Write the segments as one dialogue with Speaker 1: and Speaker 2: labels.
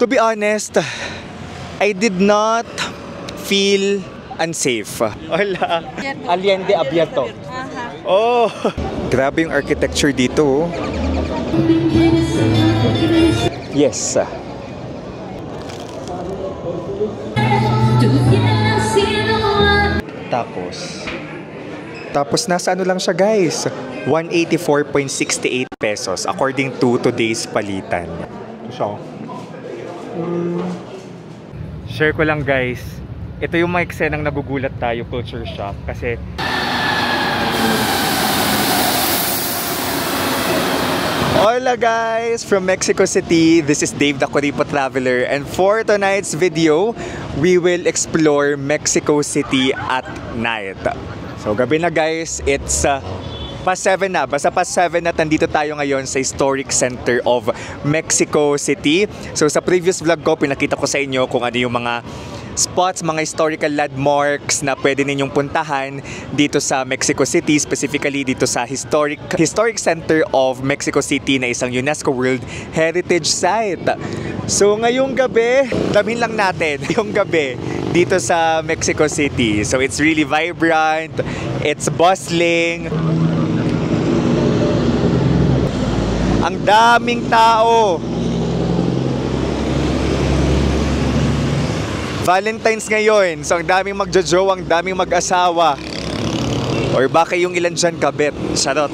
Speaker 1: To be honest, I did not feel unsafe. Wala. Allende Abierto. Oh, grabe yung architecture dito. Yes. Tapos nasa ano lang siya guys, 184.68 pesos according to today's palitan. So, share ko lang guys, ito yung mga eksenang nagugulat tayo, culture shock, kasi hola guys! From Mexico City, this is Dave the Coripo Traveler, and for tonight's video, we will explore Mexico City at night. So gabi na guys, it's past 7 na. Basta past 7 at nandito tayo ngayon sa Historic Center of Mexico City. So sa previous vlog ko, pinakita ko sa inyo kung ano yung mga spots, mga historical landmarks na pwede ninyong puntahan dito sa Mexico City, specifically dito sa Historic Center of Mexico City na isang UNESCO World Heritage Site. So ngayong gabi, damin lang natin yung gabi dito sa Mexico City. So it's really vibrant, it's bustling. Ang daming tao. Valentine's ngayon, so ang daming magjojowa, ang daming mag-asawa. Or baka yung ilan dyan kabet. Charot.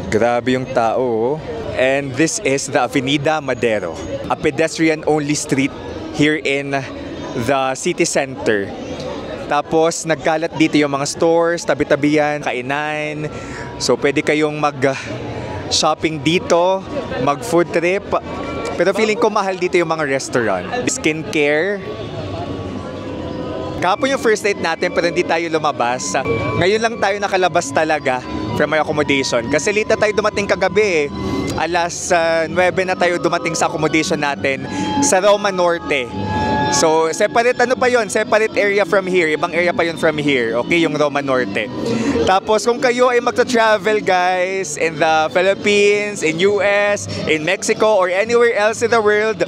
Speaker 1: Grabe yung tao. And this is the Avenida Madero, a pedestrian-only street here in the city center. Tapos nagkalat dito yung mga stores, tabi-tabi yan, kainan. So pwede kayong mag-shopping dito, mag-food trip. Pero feeling ko mahal dito yung mga restaurant. Skincare. Kahapon yung first date natin pero hindi tayo lumabas. Ngayon lang tayo nakalabas talaga from my accommodation. Kasi late na tayo dumating kagabi eh. Alas 9 na tayo dumating sa accommodation natin sa Roma Norte. So, separate ano pa yon? Separate area from here. Ibang area pa yun from here. Okay, yung Roma Norte. Tapos, kung kayo ay magta-travel, guys, in the Philippines, in US, in Mexico, or anywhere else in the world,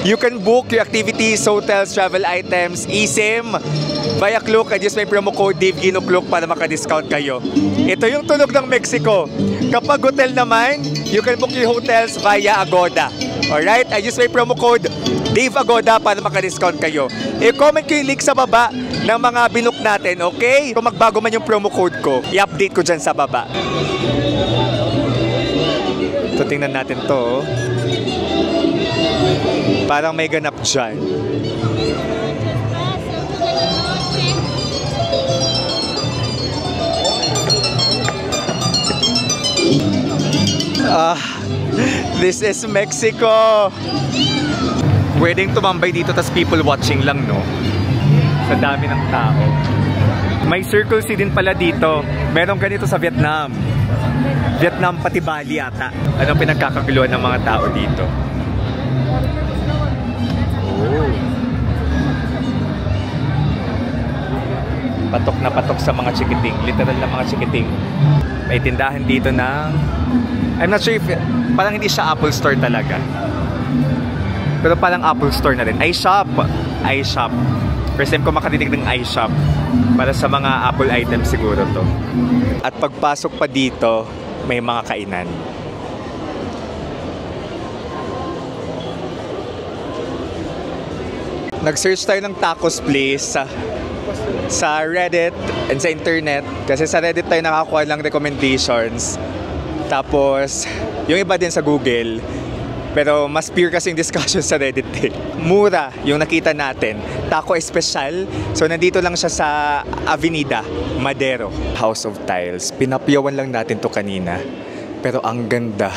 Speaker 1: you can book your activities, hotels, travel items, eSIM, via Klook. And use my promo code DaveGinoKlook para maka-discount kayo. Ito yung tunog ng Mexico. Kapag hotel naman, you can book your hotels via Agoda. Alright? I use my promo code Dave Agoda para maka-discount kayo. I-comment ko yung link sa baba ng mga binook natin, okay? Kung magbago man yung promo code ko, i-update ko dyan sa baba. So, tingnan natin to. Parang may ganap dyan. This is Mexico. Pwedeng tumambay dito tas people watching lang, no? Sa dami ng tao. May Circle C din pala dito. Merong ganito sa Vietnam. Vietnam pati Bali ata. Anong pinagkakaguluhan ng mga tao dito? Oh. Patok na patok sa mga chikiting. Literal na mga chikiting. May tindahan dito na I'm not sure if parang hindi siya Apple Store talaga. Pero parang Apple Store na rin. iShop. iShop. First time ko makatinig ng iShop. Para sa mga Apple items siguro to. At pagpasok pa dito, may mga kainan. Nag-search tayo ng tacos place sa Reddit and sa internet. Kasi sa Reddit tayo nakakuha ng recommendations. Tapos, yung iba din sa Google. Pero mas pure kasing discussion sa Reddit eh. Mura yung nakita natin. Taco Especial. So nandito lang siya sa Avenida Madero. House of Tiles. Pinapyawan lang natin to kanina. Pero ang ganda.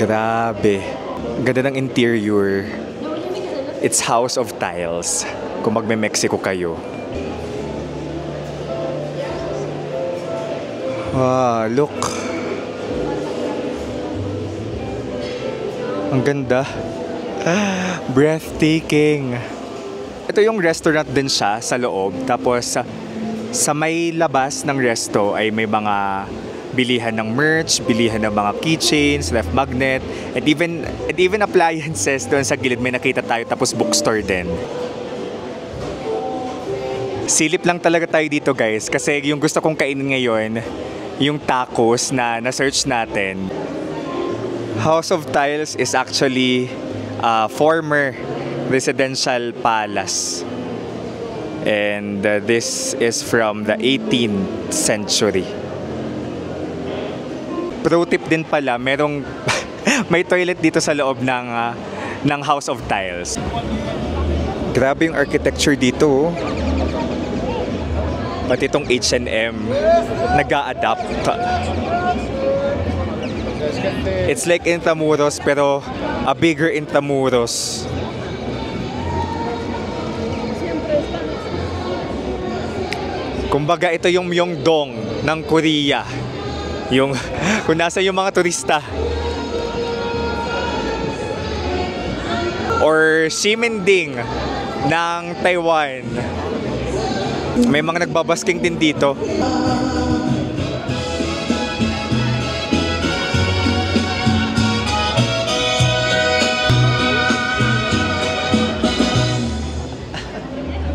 Speaker 1: Grabe. Ganda ng interior. It's House of Tiles. Kung magme-Mexico kayo. Wow, look. Ang ganda. Breathtaking. Ito yung restaurant din siya sa loob. Tapos sa may labas ng resto ay may mga bilihan ng merch, bilihan ng mga keychains, ref magnet, and even appliances. Doon sa gilid may nakita tayo, tapos bookstore din. Silip lang talaga tayo dito guys, kasi yung gusto kong kainin ngayon, yung tacos na na-search natin. House of Tiles is actually a former residential palace. And this is from the 18th century. Pro tip din pala, may toilet dito sa loob ng House of Tiles. Grabe yung architecture dito. Pati itong H&M, nag-a-adapt. It's like Intramuros, pero a bigger Intramuros. Kumbaga ito yung Myeongdong ng Korea. Yung kung nasa yung mga turista. Or Ximending ng Taiwan. May mga nagbabasking din dito.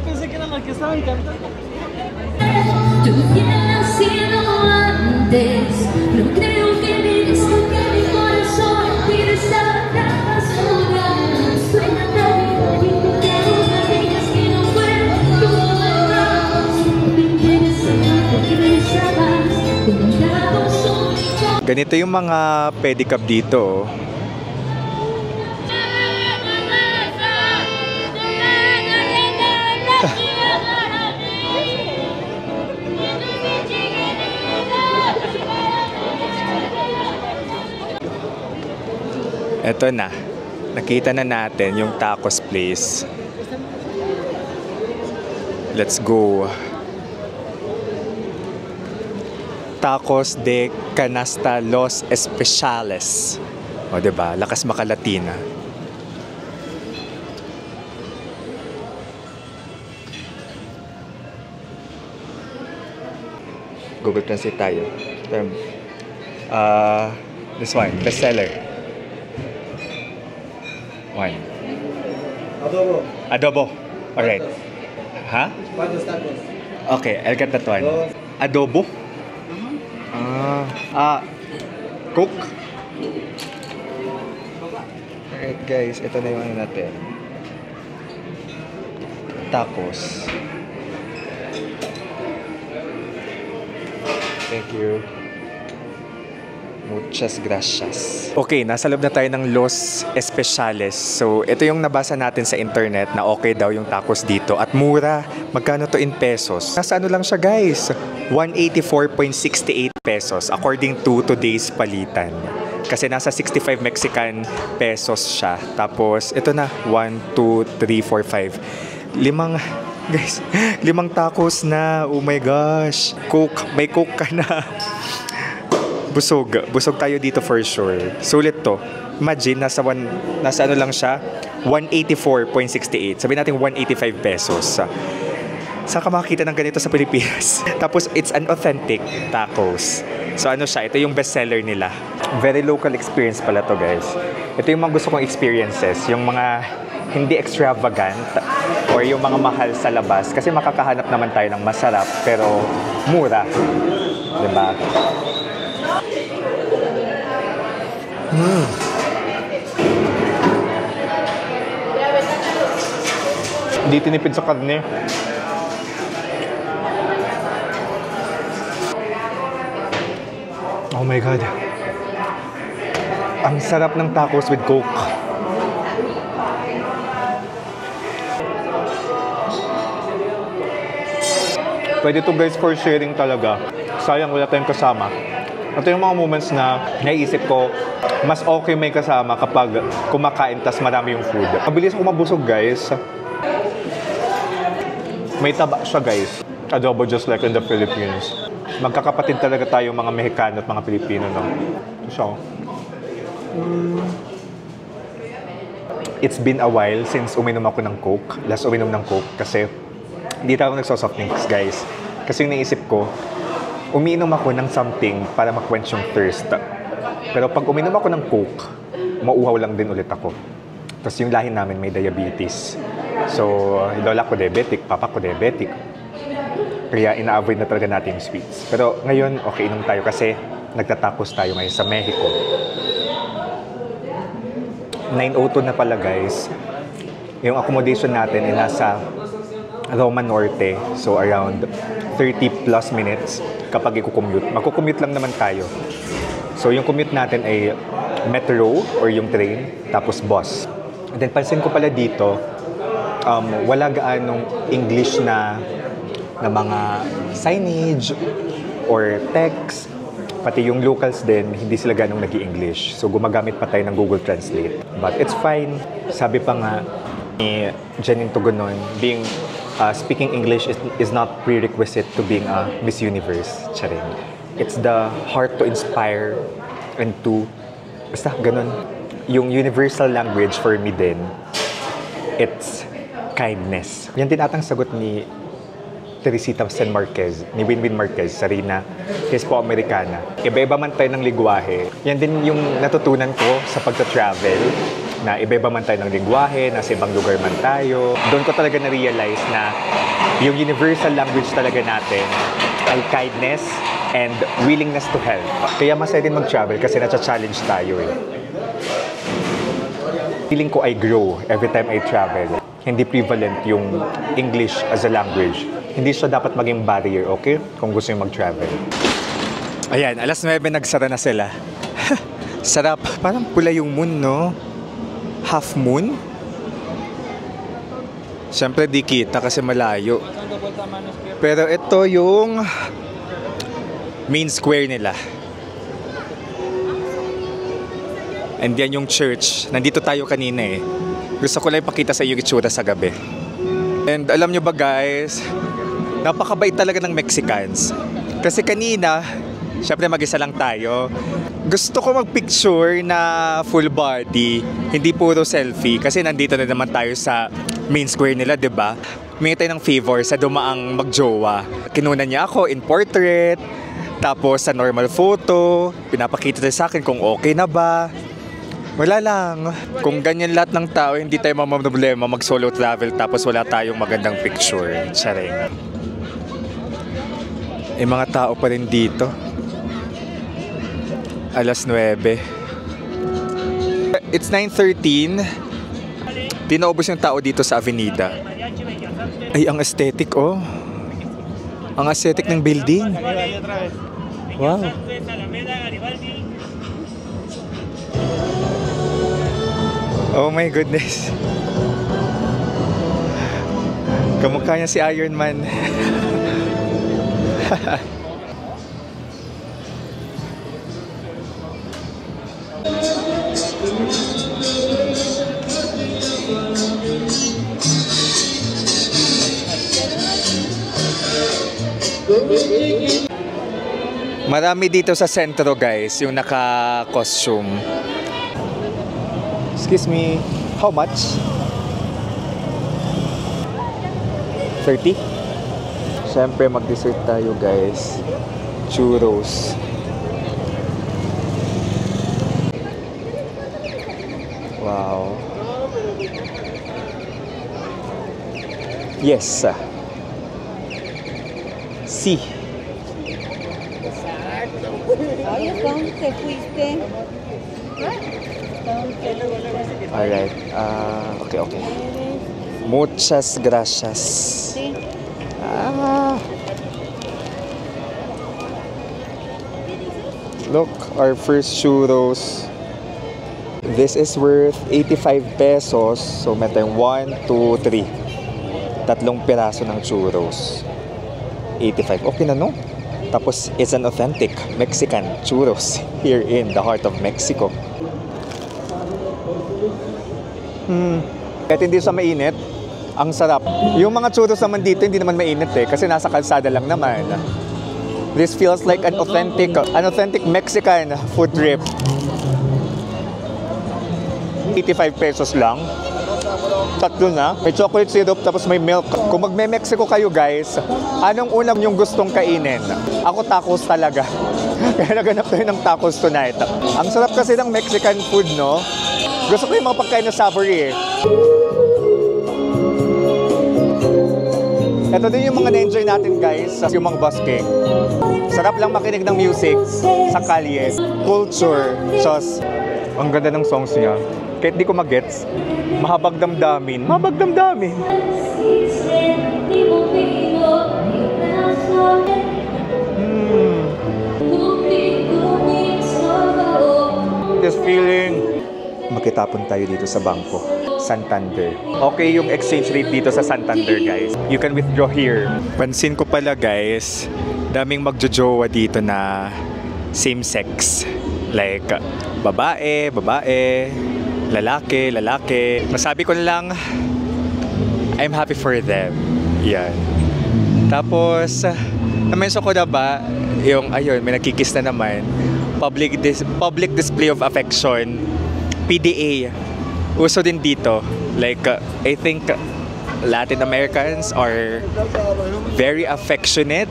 Speaker 2: Pensé que era la que estaban cantando.
Speaker 3: Tú ya has sido antes, no creo que vives porque mi corazón quiere estar tan basura. Suena tan bien y te una digas que no fue todo error. Me quieres amar porque besabas con un lado sólido.
Speaker 1: Ganito yung mga pedicab dito. Eto na, nakita na natin yung tacos place. Let's go. Tacos de Canasta Los Especiales. O diba, lakas makalatina. Google Translate tayo. This one, bestseller. One. Adobo. Alright. Ha? Okay, I'll get that one. Adobo? Cook? Alright guys, ito na yung ano natin. Tacos. Thank you. Muchas gracias. Okay, nasa loob na tayo ng Los Especiales. So, ito yung nabasa natin sa internet na okay daw yung tacos dito. At mura. Magkano to in pesos? Nasa ano lang siya guys? 184.68 pesos according to today's palitan. Kasi nasa 65 Mexican pesos siya. Tapos, ito na. 1, 2, 3, 4, 5. Limang tacos na. Oh my gosh. Coke. May Coke ka na. Busog tayo dito for sure. Sulit to. Imagine, nasa ano lang siya, 184.68. Sabihin natin 185 pesos. Saan ka makakita ng ganito sa Pilipinas? Tapos, it's an authentic tacos. So, ano siya? Ito yung bestseller nila. Very local experience pala to, guys. Ito yung mga gusto kong experiences. Yung mga hindi extravagant or yung mga mahal sa labas. Kasi makakahanap naman tayo ng masarap pero mura. Diba? Hindi tinipid sa karne. Oh my God. Ang sarap ng tacos with Coke. Pwede to guys for sharing talaga. Sayang wala tayong kasama. Ito yung mga moments na naisip ko, mas okay may kasama kapag kumakain tas marami yung food. Mabilis ako mabusog guys. May taba siya guys. Adobo just like in the Philippines. Magkakapatid talaga tayo mga Mexicano at mga Pilipino, no? So, it's been a while since uminom ako ng Coke. Last uminom ng Coke kasi hindi tayo nagsosoft drinks guys. Kasi yung naisip ko, umiinom ako ng something para ma-quench yung thirst. Pero pag uminom ako ng Coke, mauhaw lang din ulit ako. Tapos yung lahi namin may diabetes. So, lola ko diabetic, papa ko diabetic. Kaya ina-avoid na talaga natin yung sweets. Pero ngayon, okay, inom tayo kasi nagtatapos tayo ngayon sa Mexico. 9:02 na pala guys. Yung accommodation natin ay nasa Roma Norte. So around 30 plus minutes kapag i-commute. Magko-commute lang naman tayo. So yung commute natin ay metro or yung train, tapos bus. And then pansin ko pala dito, wala gaanong English na mga signage or text. Pati yung locals din, hindi sila ganong nag-i-English. So gumagamit pa tayo ng Google Translate. But it's fine. Sabi pa nga ni Janine Tugunon, speaking English is not prerequisite to being a Miss Universe. Charing. It's the heart to inspire and to, basta ganun. Yung universal language for me din, it's kindness. Yan din atang sagot ni Teresita San Marquez, ni Winwin Marquez, sa Rina Hispo Americana. Iba-iba man tayo ng ligwahe. Yan din yung natutunan ko sa pagta-travel, na iba-iba man tayo ng ligwahe, nasa ibang lugar man tayo. Doon ko talaga na-realize na yung universal language talaga natin ay kindness and willingness to help. Kaya masaya din mag-travel kasi na-challenge tayo eh. Feeling ko I grow every time I travel. Hindi prevalent yung English as a language. Hindi siya dapat maging barrier, okay? Kung gusto yung mag-travel. Ayan, alas 9 nagsara na sila. Sarap. Parang pula yung moon, no? Half moon? Siyempre di kita kasi malayo. Pero ito yung main square nila. And yan yung church. Nandito tayo kanina eh. Gusto ko lang ipakita sa iyo yung itsura sa gabi. And alam nyo ba guys, napakabait talaga ng Mexicans. Kasi kanina, syempre mag-isa lang tayo. Gusto ko mag-picture na full body, hindi puro selfie. Kasi nandito na naman tayo sa main square nila, di ba? Humingi tayo ng favor sa dumaang magjowa. Kinunan niya ako in portrait, tapos sa normal photo, pinapakita tayo sa akin kung okay na ba. Wala lang. Kung ganyan lahat ng tao, hindi tayo problema mag-solo travel tapos wala tayong magandang picture. Charing. Eh, mga tao pa rin dito. Alas 9. It's 9:13. Tinaubos yung tao dito sa Avenida. Ay, ang aesthetic, oh. Ang aesthetic ng building. Wow. Oh my goodness. Kamukha niya si Iron Man. Marami dito sa sentro guys, yung naka-costume. Excuse me, how much? 30? Siyempre mag-dessert tayo guys. Churros. Wow. Yes. Sí.
Speaker 2: Oye, ¿dónde te fuiste?
Speaker 1: Alright. Okay. Muchas gracias.
Speaker 2: Sí.
Speaker 1: Look, our first churros. This is worth 85 pesos. So, may tayong 1, 2, 3. Tatlong piraso ng churros. 85. Okay na, no? Tapos, it's an authentic Mexican churros here in the heart of Mexico. Kahit hindi siya mainit, ang sarap. Yung mga churros naman dito, hindi naman mainit eh, kasi nasa kalsada lang naman. This feels like an authentic Mexican food trip. 85 pesos lang. Tatlo na. May chocolate syrup tapos may milk. Kung magme-Mexico kayo guys, anong unang yung gustong kainin? Ako tacos talaga. Kaya naganap tayo ng tacos tonight. Ang sarap kasi ng Mexican food, no? Gusto ko yung mga pagkain na savory eh. Ito din yung mga na-enjoy natin guys, yung mga busking. Sarap lang makinig ng music sa kalye. Culture, sos. Ang ganda ng songs niya. Kahit di ko magets, mahabag damdamin. Mahabag damdamin. This feeling. Magkitapon tayo dito sa bangko. Santander. Okay yung exchange rate dito sa Santander, guys. You can withdraw here. Pansin ko pala, guys, daming magjojowa dito na same sex. Like, babae, lalaki. Masabi ko na lang, I'm happy for them. Yan. Tapos, na-mention ko na ba, yung, ayun, may nakikiss na naman, public display of affection, PDA. Uso din dito. Like, I think Latin Americans are very affectionate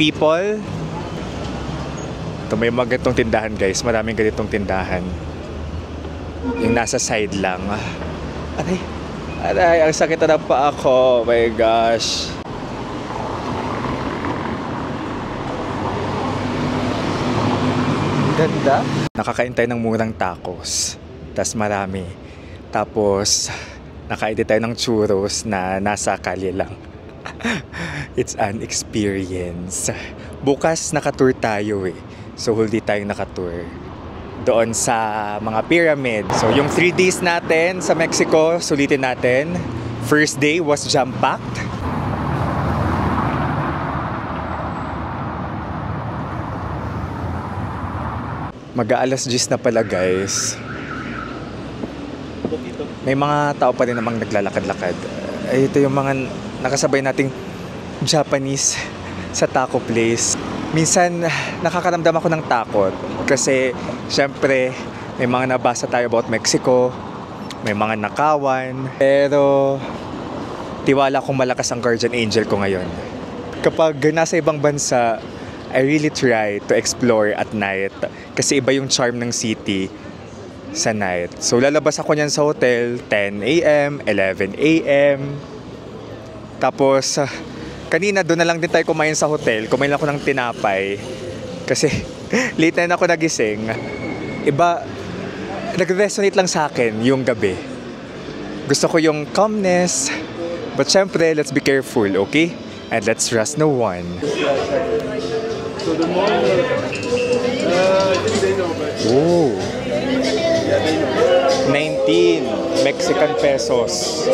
Speaker 1: people. Ito, may mga ganitong tindahan, guys. Maraming ganitong tindahan. Yung nasa side lang. Aray, ang sakit na pa ako. Oh my gosh. Ganda. Nakakain tayo ng murang tacos. Tas marami. Tapos, nakain din tayo ng churros na nasa kalye lang. It's an experience. Bukas nakatour tayo eh. So, huli tayong nakatour doon sa mga pyramid. So, yung 3 days natin sa Mexico, sulitin natin. First day was jam-packed. Mag-aalas 10 na pala, guys. May mga tao pa rin namang naglalakad-lakad. Ay, ito yung mga nakasabay nating Japanese sa taco place. Minsan, nakakaramdam ako ng takot. Kasi, syempre, may mga nabasa tayo about Mexico. May mga nakawan. Pero, tiwala kong malakas ang guardian angel ko ngayon. Kapag nasa ibang bansa, I really try to explore at night. Kasi iba yung charm ng city sa night. So, lalabas ako niyan sa hotel, 10 a.m., 11 a.m. Tapos, kanina doon na lang din tayo kumain sa hotel. Kumain lang ako ng tinapay. Kasi, late na ako nagising. Iba, nag-resonate lang sa akin yung gabi. Gusto ko yung calmness. But syempre, let's be careful, okay? And let's trust no one. Oh. 19 Mexican pesos.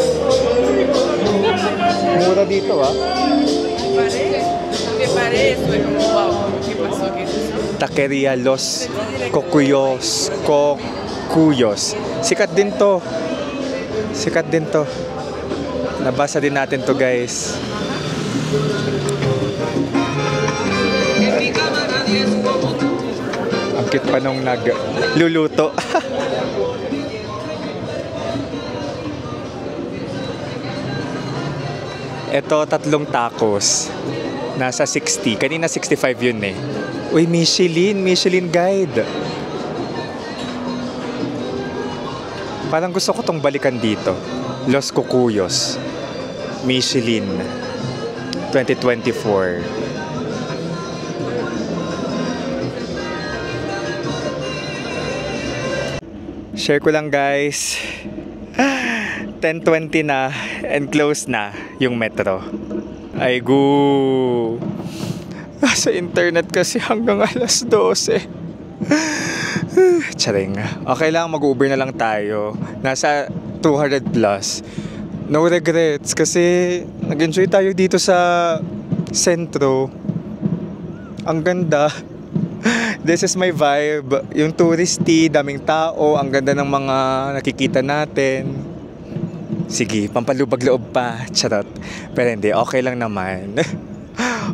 Speaker 1: Mura dito ah. Taqueria Los Cocuyos. Sikat din to. Nabasa din natin to, guys. Ang cute pa nung nagluluto. Ito, 3 tacos. Nasa 60. Kanina 65 yun eh. Uy, Michelin Guide. Parang gusto ko tong balikan dito. Los Cocuyos. Michelin. 2024. Share ko lang, guys. 10:20 na and close na yung metro. Ay gu. Nasa internet kasi hanggang alas 12. Charing. Okay lang, mag-Uber na lang tayo. Nasa 200 plus. No regrets kasi nag-enjoy tayo dito sa sentro. Ang ganda. This is my vibe. Yung touristy, daming tao, ang ganda ng mga nakikita natin. Sige, pampalubag-loob pa. Charot. Pero hindi, okay lang naman.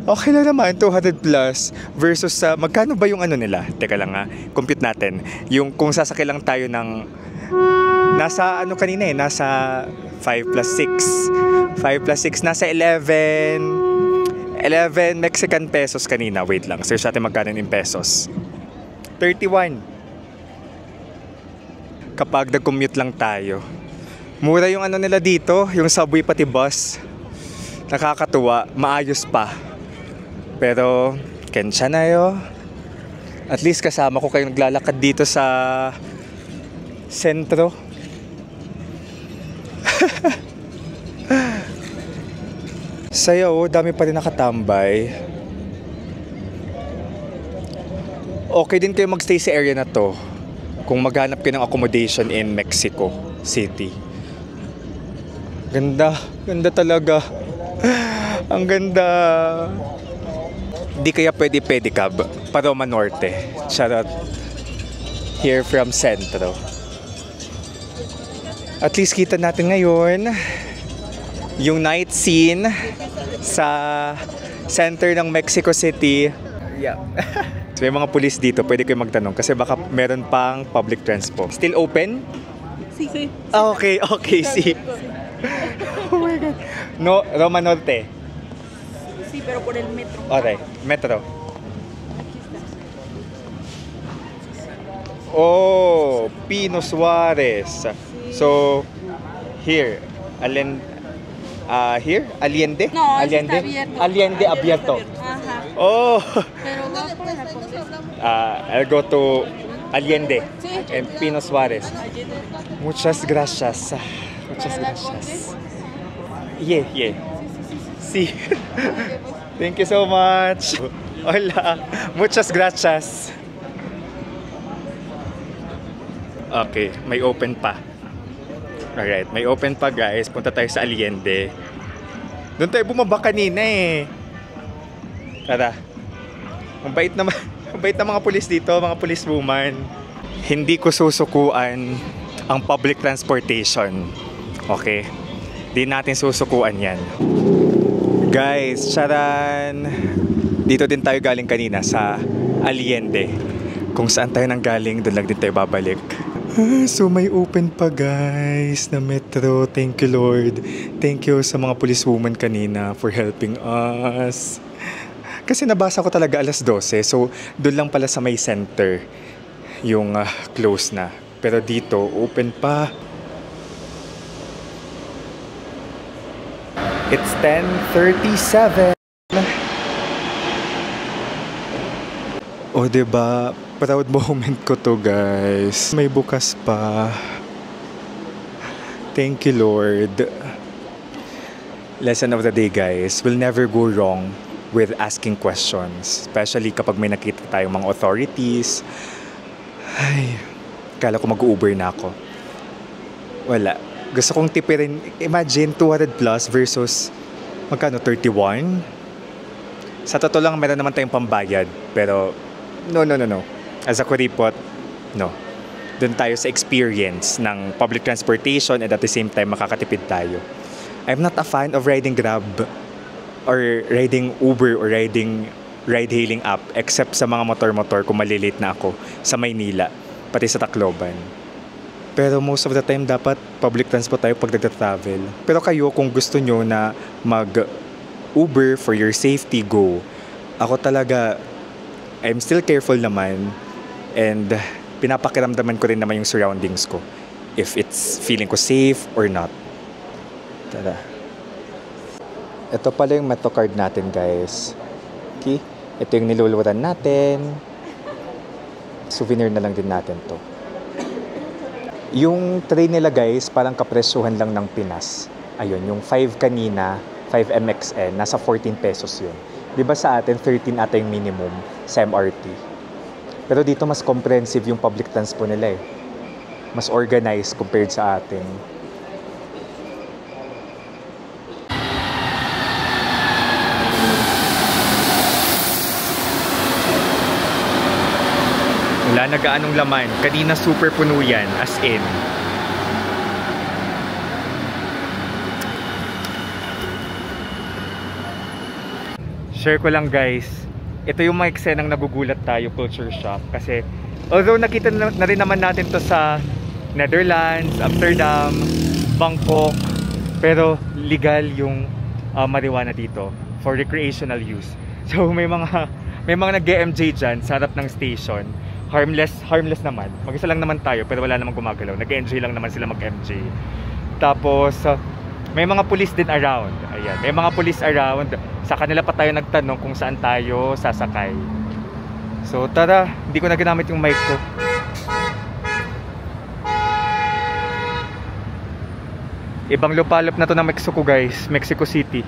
Speaker 1: Okay lang naman, 200 plus versus sa, magkano ba yung ano nila? Teka lang ha, compute natin. Yung kung sasakay lang tayo ng Nasa ano kanina eh, nasa 5 plus 6. 5 plus 6, nasa 11 Mexican pesos kanina. Wait lang, search natin magkano in pesos. 31. Kapag nag-commute lang tayo. Mura yung ano nila dito, yung subway pati bus. Nakakatuwa, maayos pa. Pero, kensya na yo. At least kasama ko kayong naglalakad dito sa sentro. Saya oh, dami pa rin nakatambay. Okay din kayo magstay sa area na to kung maghanap kayo ng accommodation in Mexico City. Ganda, ganda talaga. Ang ganda. Di kaya pwede pedicab pa Roma Norte. Charot. Here from Centro. At least kita natin ngayon yung night scene sa center ng Mexico City. Yeah. So, may mga pulis dito, pwede kayo magtanong kasi baka meron pang public transport. Still open?
Speaker 2: Sí, sí.
Speaker 1: Ah, okay, okay, see. Oh my God. No, Roma Norte.
Speaker 2: Sí, pero por el metro.
Speaker 1: Okay, metro. Oh, Pino Suarez. So, here, here, Allende?
Speaker 2: No, ese
Speaker 1: Allende,
Speaker 2: está abierto.
Speaker 1: Allende abierto.
Speaker 2: Ajá.
Speaker 1: Oh,
Speaker 2: Pero va por la Condesa.
Speaker 1: I'll go to Allende
Speaker 2: Sí.
Speaker 1: and Pino Suarez. Muchas gracias. Muchas gracias. Yeah, yeah. Sí. Thank you so much. Hola. Muchas gracias. Okay, may open pa. Alright, may open pa guys. Punta tayo sa Allende. Doon tayo bumaba kanina eh. Tara. Ang bait naman. Ang bait ng mga pulis dito, mga policewoman. Hindi ko susukuan ang public transportation. Okay? Di natin susukuan yan. Guys, charan! Dito din tayo galing kanina sa Allende. Kung saan tayo nang galing, doon lang din tayo babalik. So may open pa guys na metro. Thank you Lord. Thank you sa mga policewoman kanina for helping us. Kasi nabasa ko talaga alas 12. So doon lang pala sa may center yung close na. Pero dito open pa. It's 10:37. O diba, proud moment ko to guys. May bukas pa. Thank you Lord. Lesson of the day guys, we'll never go wrong with asking questions. Especially kapag may nakita tayong mga authorities. Ay, kala ko mag-Uber na ako. Wala. Gusto kong tipirin, imagine 200 plus versus magkano, 31? Sa totoo lang, meron naman tayong pambayad. Pero no. As a kuripot, no. Doon tayo sa experience ng public transportation and at the same time makakatipid tayo. I'm not a fan of riding Grab or riding Uber or riding ride-hailing app except sa mga motor-motor kung malilate na ako sa Maynila, pati sa Tacloban. Pero most of the time dapat public transport tayo pag nagta-travel. Pero kayo kung gusto nyo na mag-Uber for your safety, go. Ako talaga, I'm still careful naman and pinapakiramdaman ko rin naman yung surroundings ko if it's feeling ko safe or not. Tara. Ito pala yung Metro card natin guys. Okay? Ito yung niluluran natin. Souvenir na lang din natin to. Yung tray nila guys parang kapresyuhan lang ng Pinas. Ayun, yung 5 kanina, 5 MXN, nasa 14 pesos yun. Diba sa atin, 13 ata yung minimum sa MRT. Pero dito mas comprehensive yung public transport nila eh. Mas organized compared sa atin. Wala na gaanong laman. Kanina super puno yan, as in. Share ko lang guys, ito yung mga eksenang nagugulat tayo, culture shock. Kasi although nakita na rin naman natin to sa Netherlands, Amsterdam, Bangkok. Pero legal yung marijuana dito for recreational use. So may mga nag-MJ dyan sa harap ng station. Harmless naman. Mag-isa lang naman tayo pero wala namang gumagalaw. Nag-enjoy lang naman sila mag-MJ. Tapos may mga police din around. Ayan, may mga police around. Sa kanila pa tayo nagtanong kung saan tayo sasakay. So tara, hindi ko na ginamit yung mic ko. Ibang lupalop na to ng Mexico, guys. Mexico City.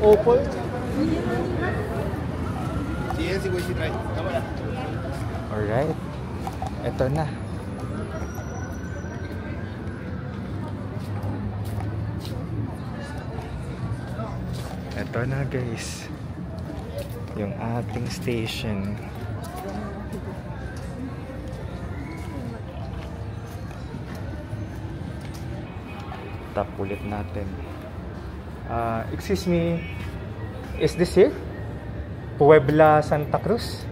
Speaker 4: Opal.
Speaker 1: Alright. Ito na. Ito na, guys. Yung ating station. Tap ulit natin. Excuse me, is this here? Puebla, Santa Cruz?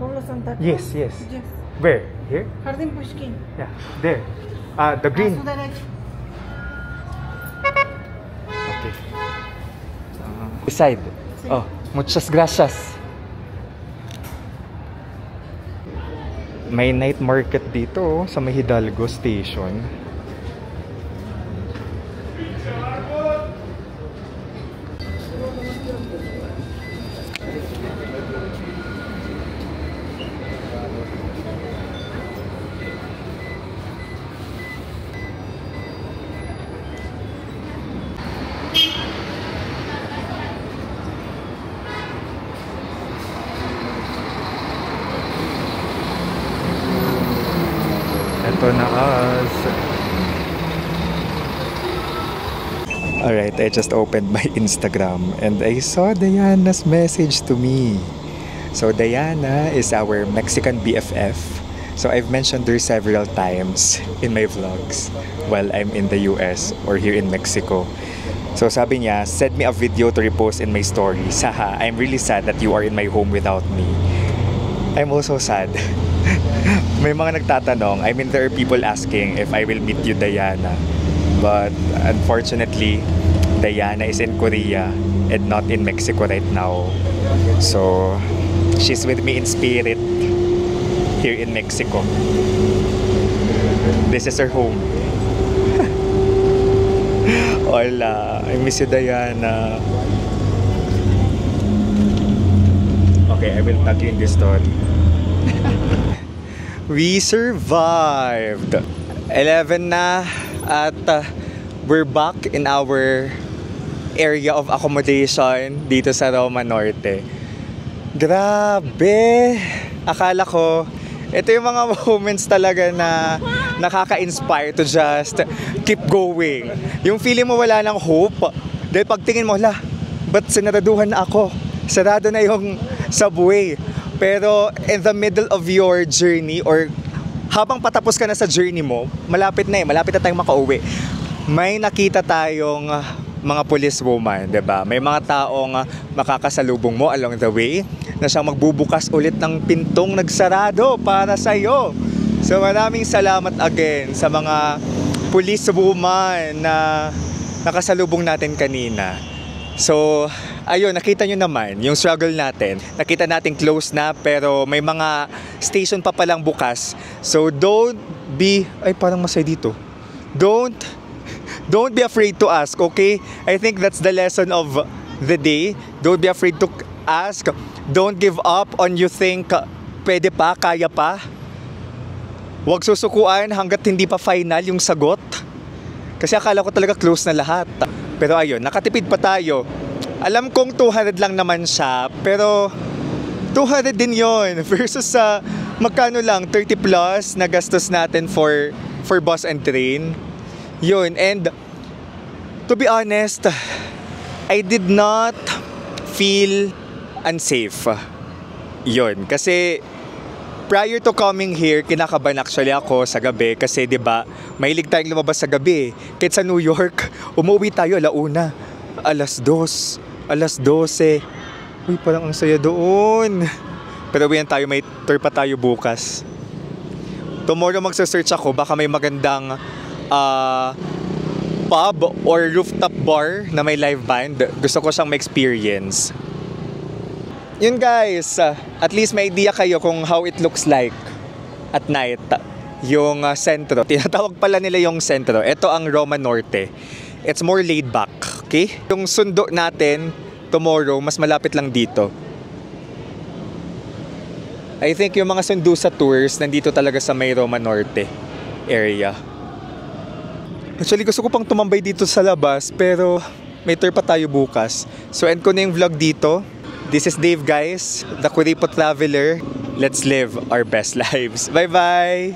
Speaker 2: Puebla Santa Cruz.
Speaker 1: Yes.
Speaker 2: Yes.
Speaker 1: Where? Here?
Speaker 2: Jardín Pushkin.
Speaker 1: Yeah, there. The green.
Speaker 2: A su derecha.
Speaker 1: Okay. Beside. Oh, muchas gracias. May night market dito sa may Hidalgo Station. Ito na us. Alright, I just opened my Instagram and I saw Diana's message to me. So Diana is our Mexican BFF. So I've mentioned her several times in my vlogs while I'm in the US or here in Mexico. So sabi niya, send me a video to repost in my stories. Haha, I'm really sad that you are in my home without me. I'm also sad. May mga nagtatanong, I mean there are people asking if I will meet you, Diana. But unfortunately, Diana is in Korea and not in Mexico right now. So she's with me in spirit here in Mexico. This is her home. Hola, I miss you, Diana. Okay, I will tag you in this story. We survived. 11 na at we're back in our area of accommodation dito sa Roma Norte. Grabe! Akala ko, ito yung mga moments talaga na nakaka-inspire to just keep going. Yung feeling mo wala ng hope. Dahil pagtingin mo, ba't sinaraduhan na ako? Sarado na yung subway. Pero in the middle of your journey or habang patapos ka na sa journey mo, malapit na tayong makauwi. May nakita tayong mga policewoman, 'di ba? May mga taong makakasalubong mo along the way na siyang magbubukas ulit ng pintong nagsarado para sa iyo. So maraming salamat again sa mga policewoman na nakasalubong natin kanina. So, ayun, nakita nyo naman yung struggle natin. Nakita natin close na pero may mga station pa palang bukas. So, don't be... Ay, parang masay dito. Don't be afraid to ask, okay? I think that's the lesson of the day. Don't be afraid to ask. Don't give up on you think pwede pa, kaya pa. Huwag susukuan hanggat hindi pa final yung sagot. Kasi akala ko talaga close na lahat. Pero ayun, nakatipid pa tayo. Alam kong 200 lang naman siya, pero 200 din yon versus sa magkano lang, 30 plus na gastos natin for bus and train. Yun, and to be honest, I did not feel unsafe. Yun, kasi prior to coming here, kinakabahan actually ako sa gabi kasi 'di ba, mahilig tayong lumabas sa gabi. Kahit sa New York, umuwi tayo alauna, alas 2, alas 12. Uy, parang ang saya doon. Pero uwian tayo, may tour pa tayo bukas. Tomorrow magsa-search ako, baka may magandang pub or rooftop bar na may live band. Gusto ko siyang ma-experience. Yun guys, at least may idea kayo kung how it looks like at night. Yung sentro, tinatawag pala nila yung sentro. Ito ang Roma Norte. It's more laid back, okay? Yung sundo natin tomorrow, mas malapit lang dito. I think yung mga sundo sa tours, nandito talaga sa may Roma Norte area. Actually, gusto ko pang tumambay dito sa labas, pero may tour pa tayo bukas. So, end ko na yung vlog dito. This is Dave, guys, the Kuripo Traveler. Let's live our best lives. Bye-bye!